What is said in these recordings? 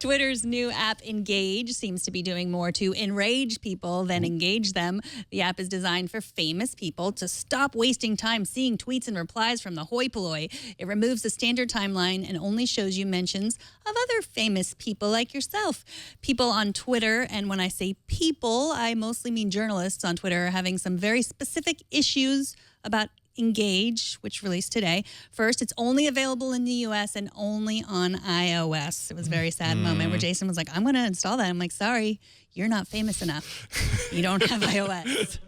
Twitter's new app, Engage, seems to be doing more to enrage people than engage them. The app is designed for famous people to stop wasting time seeing tweets and replies from the hoi polloi. It removes the standard timeline and only shows you mentions of other famous people like yourself. People on Twitter, and when I say people, I mostly mean journalists on Twitter, are having some very specific issues about Engage, which released today. First, it's only available in the U.S. and only on iOS. It was a very sad moment where Jason was like, I'm going to install that. I'm like, sorry, you're not famous enough. You don't have iOS.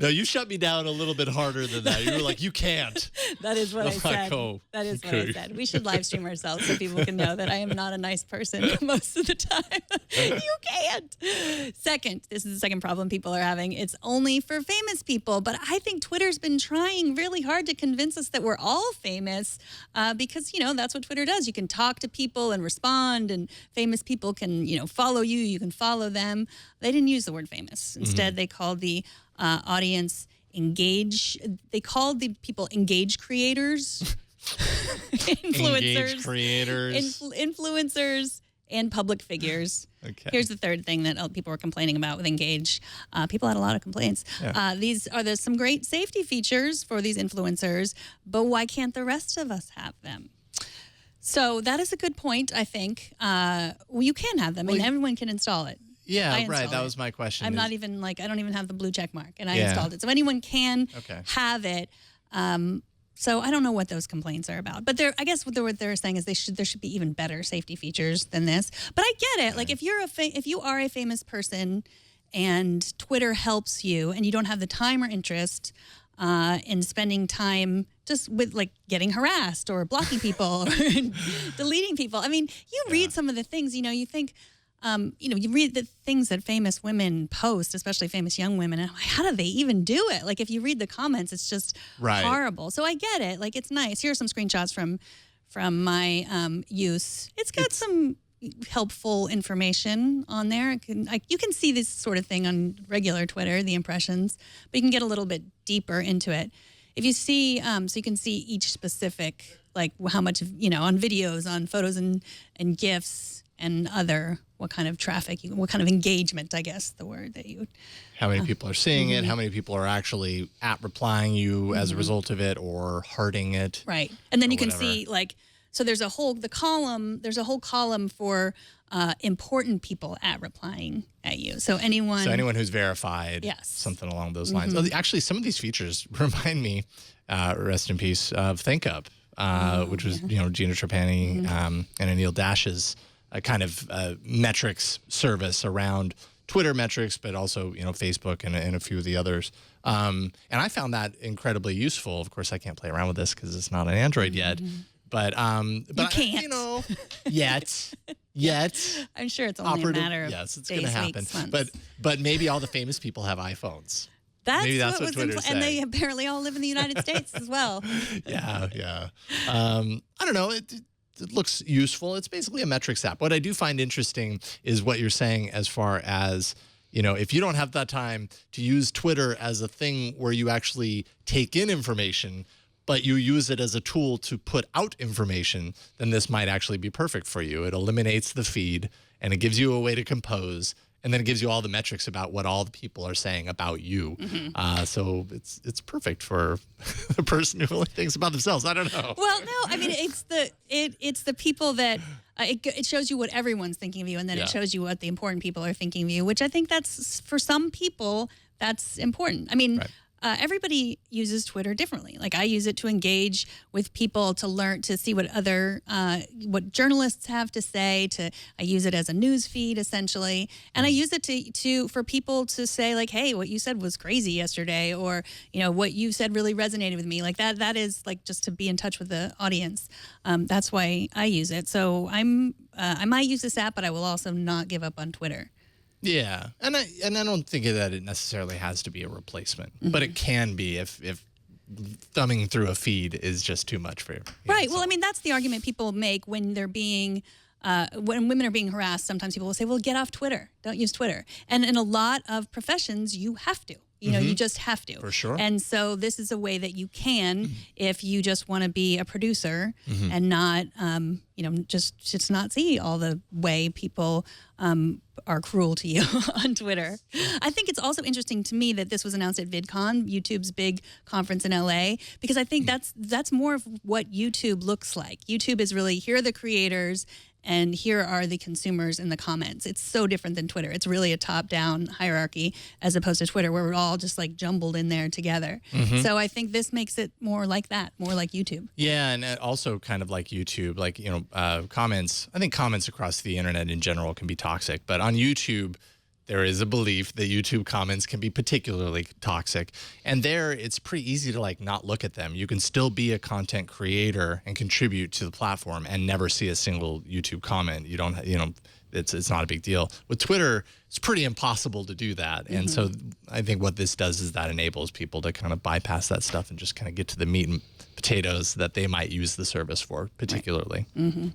No, you shut me down a little bit harder than that. You were like, you can't. That is what I said. Oh, that is what I said. We should live stream ourselves so people can know that I am not a nice person most of the time. You can't. Second, this is the second problem people are having. It's only for famous people, but I think Twitter's been trying really hard to convince us that we're all famous because, you know, that's what Twitter does. You can talk to people and respond, and famous people can, you know, follow you. You can follow them. They didn't use the word famous. Instead, they called the audience engage. They called the people engage creators, influencers, Engage creators, influencers, and public figures. Okay. Here's the third thing that people were complaining about with Engage. People had a lot of complaints. Yeah. These are some great safety features for these influencers, but why can't the rest of us have them? So that is a good point, I think. Well, you can have them, and everyone can install it. Yeah, right. That was my question. I'm not even I don't even have the blue check mark, and I installed it. So anyone can have it. So I don't know what those complaints are about, but I guess what they're saying is there should be even better safety features than this. But I get it. Like if you are a famous person, and Twitter helps you, and you don't have the time or interest in spending time just with like getting harassed or blocking people or deleting people. I mean, you read some of the things, you know, you think. You know, you read the things that famous women post, especially famous young women, and how do they even do it? Like, if you read the comments, it's just horrible. So I get it. Like, it's nice. Here are some screenshots from my use. It's got some helpful information on there. You can see this sort of thing on regular Twitter, the impressions, but you can get a little bit deeper into it. If you see, so you can see each specific, like how much, you know, on videos, on photos and GIFs and other, what kind of traffic, what kind of engagement, I guess the word that you would. How many people are seeing it, how many people are actually replying you as a result of it or hearting it. Right. And then you can see like, so there's a whole column for important people replying at you. So anyone who's verified, something along those lines. Oh, actually, some of these features remind me, rest in peace, of ThinkUp, which was, you know, Gina Trapani and Anil Dash's kind of metrics service around Twitter metrics, but also, you know, Facebook and a few of the others. And I found that incredibly useful. Of course, I can't play around with this because it's not an Android yet. But you can't. You know, yet. I'm sure it's only a matter of it's days, going to happen. weeks, months. But maybe all the famous people have iPhones. Maybe that's what Twitter's saying. And they apparently all live in the United States as well. Yeah. I don't know. It looks useful. It's basically a metrics app. What I do find interesting is what you're saying as far as, you know, if you don't have that time to use Twitter as a thing where you actually take in information, but you use it as a tool to put out information, then this might actually be perfect for you. It eliminates the feed, and it gives you a way to compose, and then it gives you all the metrics about what all the people are saying about you. So it's perfect for the person who only thinks about themselves. I don't know. Well, no, I mean, it's the people that it shows you what everyone's thinking of you, and then it shows you what the important people are thinking of you, which I think that's, for some people, that's important. I mean, everybody uses Twitter differently. Like, I use it to engage with people, to learn, to see what other what journalists have to say. I use it as a news feed essentially, and I use it for people to say like, hey, what you said was crazy yesterday, or, you know, what you said really resonated with me. Like that is like just to be in touch with the audience. That's why I use it. So I might use this app, but I will also not give up on Twitter. Yeah, and I don't think that it necessarily has to be a replacement, but it can be if thumbing through a feed is just too much for you. Right. Well, I mean, that's the argument people make when they're being when women are being harassed. Sometimes people will say, "Well, get off Twitter. Don't use Twitter." And in a lot of professions, you have to. You know, you just have to. For sure. And so this is a way that you can, if you just want to be a producer and not, you know, just not see all the way people are cruel to you on Twitter. I think it's also interesting to me that this was announced at VidCon, YouTube's big conference in LA, because I think that's more of what YouTube looks like. YouTube is really, here are the creators and here are the consumers in the comments. It's so different than Twitter. It's really a top-down hierarchy as opposed to Twitter, where we're all just like jumbled in there together. So I think this makes it more like that, more like YouTube. Yeah, and also kind of like YouTube, like, you know, comments. I think comments across the internet in general can be toxic, but on YouTube, there is a belief that YouTube comments can be particularly toxic. And there, it's pretty easy to like not look at them. You can still be a content creator and contribute to the platform and never see a single YouTube comment. You don't, you know, it's not a big deal. With Twitter, it's pretty impossible to do that. And so I think what this does is that enables people to kind of bypass that stuff and just kind of get to the meat and potatoes that they might use the service for, particularly. Right.